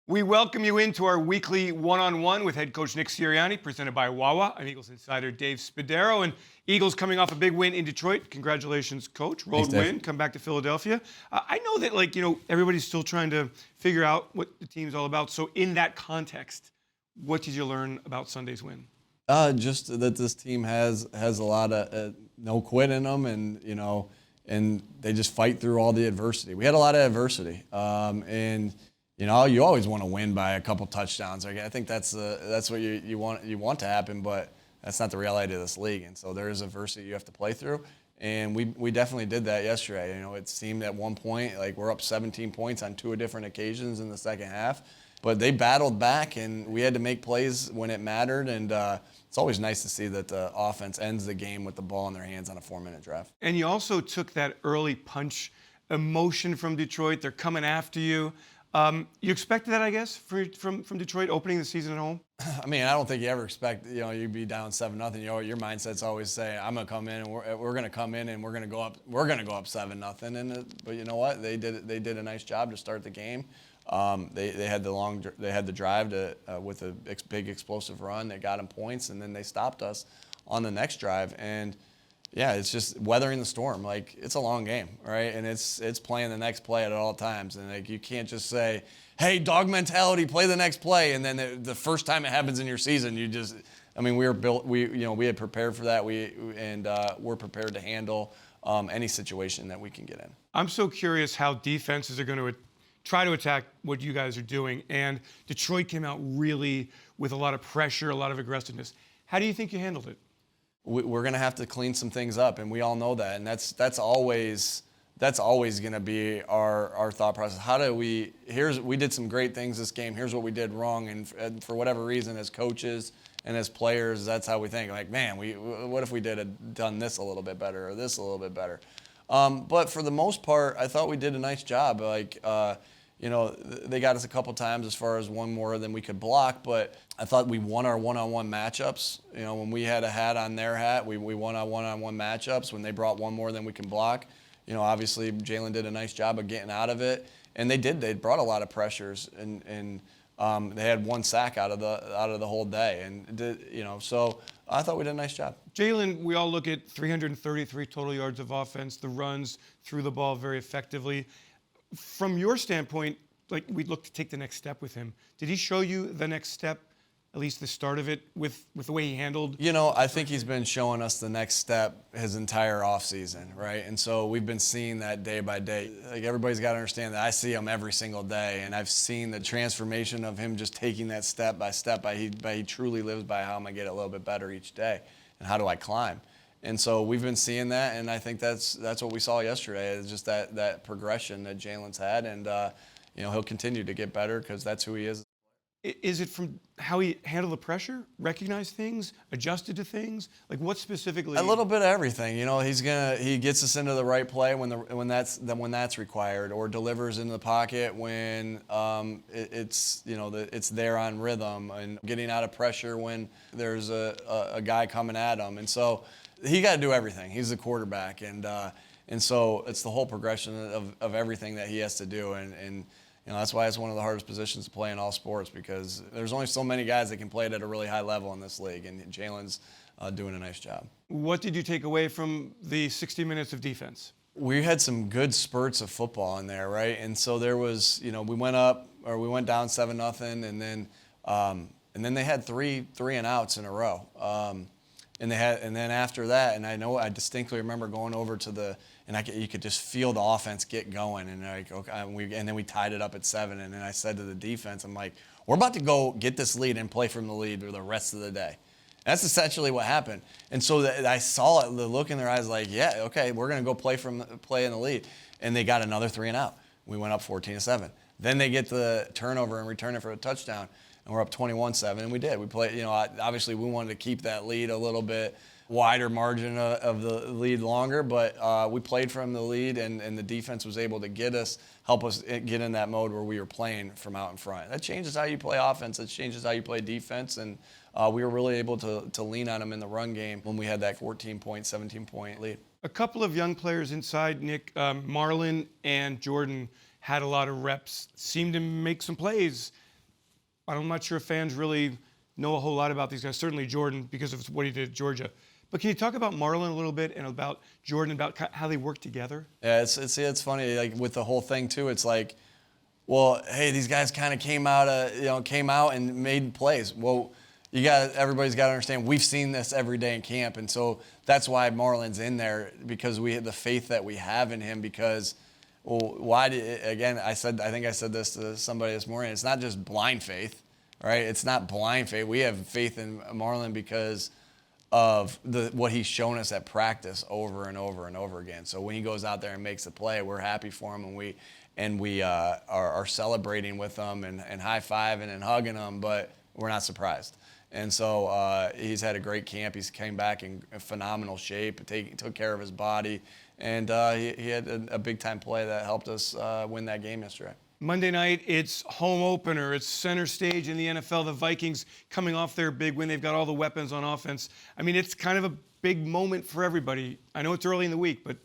We welcome you into our weekly one-on-one with head coach Nick Sirianni, presented by Wawa. I'm Eagles insider Dave Spadaro, and Eagles coming off a big win in Detroit. Congratulations, coach. Road win, come back to Philadelphia. I know that, everybody's still trying to figure out what the team's all about. So in that context, what did you learn about Sunday's win? Just that this team has a lot of no quit in them, and they just fight through all the adversity. We had a lot of adversity, and you always want to win by a couple touchdowns. I think that's what you want to happen, but that's not the reality of this league. And so there is adversity you have to play through, and we definitely did that yesterday. It seemed at one point like we're up 17 points on two different occasions in the second half, but they battled back, and we had to make plays when it mattered. And it's always nice to see that the offense ends the game with the ball in their hands on a 4-minute drive. And you also took that early punch emotion from Detroit. They're coming after you. You expected that, I guess, from Detroit opening the season at home? I mean, I don't think you ever expect, you'd be down 7-0. Your mindset's always say, I'm going to come in and we're going to come in and we're going to go up 7-0. But you know what? They did a nice job to start the game. They had the drive with a big explosive run that got them points, and then they stopped us on the next drive. And yeah, it's just weathering the storm. It's a long game, right? And it's playing the next play at all times. And you can't just say, hey, dog mentality, play the next play. And then the first time it happens in your season, we were built. We had prepared for that. We're prepared to handle any situation that we can get in. I'm so curious how defenses are going to try to attack what you guys are doing. And Detroit came out really with a lot of pressure, a lot of aggressiveness. How do you think you handled it? We're going to have to clean some things up, and we all know that. And that's always going to be our thought process. We did some great things this game. Here's what we did wrong, and for whatever reason, as coaches and as players, that's how we think. What if we done this a little bit better or this a little bit better? But for the most part, I thought we did a nice job. They got us a couple times as far as one more than we could block, but I thought we won our one-on-one matchups. When we had a hat on their hat, we won our one-on-one matchups. When they brought one more than we can block, obviously Jalen did a nice job of getting out of it, and they did. They brought a lot of pressures, and they had one sack out of the whole day, so I thought we did a nice job. Jalen, we all look at 333 total yards of offense, the runs, threw the ball very effectively. From your standpoint, we look to take the next step with him. Did he show you the next step, at least the start of it, with the way he handled? I think he's been showing us the next step his entire offseason, right? And so we've been seeing that day by day. Everybody's got to understand that I see him every single day, and I've seen the transformation of him just taking that step by step. He truly lives by how I'm going to get a little bit better each day, and how do I climb. And so we've been seeing that, and I think that's what we saw yesterday. It's just that progression that Jalen's had, and he'll continue to get better because that's who he is. Is it from how he handled the pressure, recognized things, adjusted to things? What specifically? A little bit of everything. He gets us into the right play when that's required, or delivers into the pocket when it's there on rhythm, and getting out of pressure when there's a guy coming at him. And so he got to do everything. He's the quarterback, and so it's the whole progression of everything that he has to do, and that's why it's one of the hardest positions to play in all sports, because there's only so many guys that can play it at a really high level in this league, and Jalen's doing a nice job. What did you take away from the 60 minutes of defense? We had some good spurts of football in there, right? And so there was, we went down 7-0, and then they had three and outs in a row. And then after that, and I distinctly remember going over to you could just feel the offense get going, and and then we tied it up at 7. And then I said to the defense, I'm like, we're about to go get this lead and play from the lead for the rest of the day. And that's essentially what happened. And so I saw it, the look in their eyes, yeah, okay, we're gonna go play in the lead. And they got another 3 and out. We went up 14-7. Then they get the turnover and return it for a touchdown. And we're up 21-7, and we did. We played, obviously we wanted to keep that lead a little bit wider margin of the lead longer, but we played from the lead, and the defense was able to help us get in that mode where we were playing from out in front. That changes how you play offense. It changes how you play defense, and we were really able to lean on them in the run game when we had that 14-point, 17-point lead. A couple of young players inside, Nick, Marlon and Jordan, had a lot of reps, seemed to make some plays. I'm not sure fans really know a whole lot about these guys. Certainly Jordan, because of what he did at Georgia. But can you talk about Marlon a little bit and about Jordan, about how they work together? Yeah, it's funny. Like with the whole thing too, it's like, well, hey, these guys kind of came out and made plays. Well, everybody's got to understand we've seen this every day in camp, and so that's why Marlon's in there, because we have the faith that we have in him. Because, well, I think I said this to somebody this morning. It's not just blind faith, right? It's not blind faith. We have faith in Marlon because of what he's shown us at practice over and over and over again. So when he goes out there and makes the play, we're happy for him, and we are celebrating with him and high-fiving and hugging him, but we're not surprised. And so he's had a great camp. He's came back in phenomenal shape, took care of his body, and he had a big-time play that helped us win that game yesterday. Monday night, it's home opener. It's center stage in the NFL. The Vikings coming off their big win. They've got all the weapons on offense. I mean, it's kind of a big moment for everybody. I know it's early in the week, but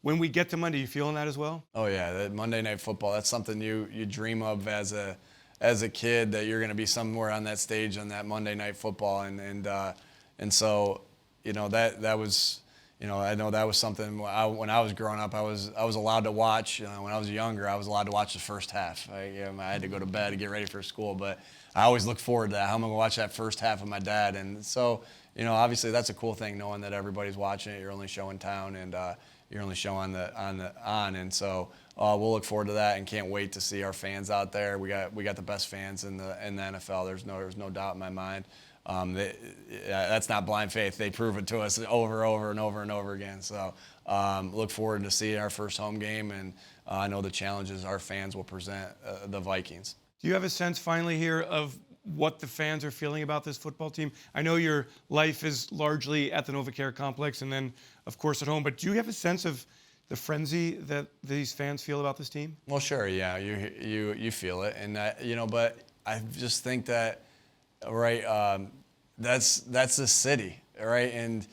when we get to Monday, you feeling that as well? Oh, yeah. That Monday Night Football, that's something you dream of as a kid, that you're going to be somewhere on that stage on that Monday Night Football. And so, that was, I know that was something when I was growing up, I was allowed to watch. When I was younger, I was allowed to watch the first half. I had to go to bed to get ready for school, but I always look forward to that. How am I going to watch that first half with my dad? And so, obviously that's a cool thing, knowing that everybody's watching it. You're only showing town, and you're only showing on. And so we'll look forward to that, and can't wait to see our fans out there. We got the best fans in the NFL. There's no doubt in my mind. That's not blind faith. They prove it to us over and over again. So look forward to seeing our first home game, and I know the challenges our fans will present the Vikings. Do you have a sense finally here of what the fans are feeling about this football team? I know your life is largely at the NovaCare complex and then, of course, at home, but do you have a sense of the frenzy that these fans feel about this team? Well, sure, yeah, you feel it, and but I just think that, right, that's the city, right, and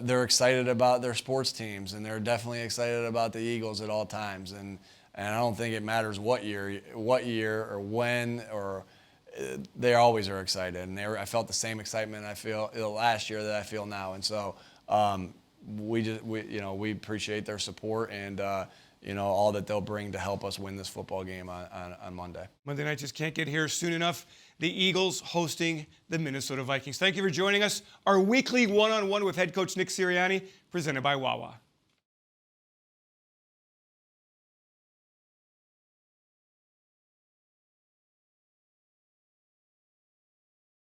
they're excited about their sports teams, and they're definitely excited about the Eagles at all times, and I don't think it matters what year or when, or they always are excited, and I felt the same excitement I feel last year that I feel now, and so we appreciate their support and all that they'll bring to help us win this football game on Monday. Monday night just can't get here soon enough. The Eagles hosting the Minnesota Vikings. Thank you for joining us. Our weekly one-on-one with head coach Nick Sirianni, presented by Wawa.